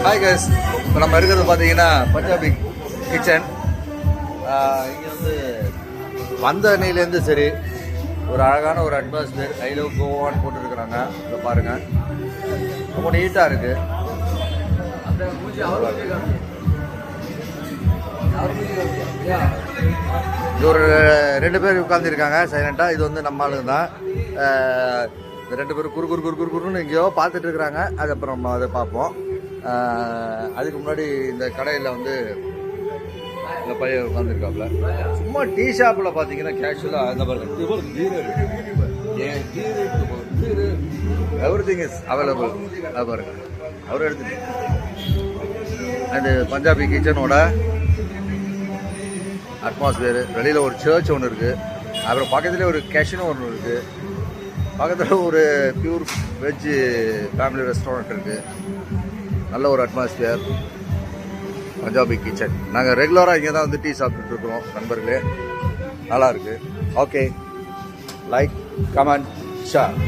Hi guys, இப்போ நம்ம இருக்கிறது பார்த்தீங்கன்னா பஞ்சாபி கிச்சன். இங்கே வந்து வந்த அன்னையிலேருந்து சரி ஒரு அழகான ஒரு அட்மாஸ்பியர். I love கோவான்னு போட்டுருக்குறாங்க. இதை பாருங்கள், ரொம்ப நீட்டாக இருக்குது. இது ஒரு 2 பேர் உட்காந்துருக்காங்க சைலண்டாக. இது வந்து நம்ம ஆளுங்க தான். இந்த 2 பேரும் குறுன்னு எங்கேயோ பார்த்துட்டு இருக்கிறாங்க. அதுக்கப்புறம் நம்ம அதை பார்ப்போம். அதுக்கு முன்னாடி இந்த கடையில் வந்து இந்த பையன் உட்காந்துருக்காப்புல. சும்மா டீ ஷாப்பில் பார்த்தீங்கன்னா கேஷுவலாக இந்த பாருங்க, எவ்ரி திங் இஸ் அவைலபிள். அது பாருங்க, அவர் எடுத்துட்டு அது பஞ்சாபி கிச்சனோட அட்மாஸ்பியர். வெளியில் ஒரு சர்ச் ஒன்று இருக்குது. அப்புறம் பக்கத்துலேயே ஒரு கேஷினோ ஒன்று இருக்குது. பக்கத்தில் ஒரு பியூர் வெஜ்ஜு ஃபேமிலி ரெஸ்டாரண்ட் இருக்குது. நல்ல ஒரு அட்மாஸ்பியர் பஞ்சாபி கிச்சன். நாங்கள் ரெகுலராக இங்கே தான் வந்து டீ சாப்பிட்டுட்டு இருக்கிறோம் நண்பர்களே. நல்லாயிருக்கு. Okay, like, comment, share.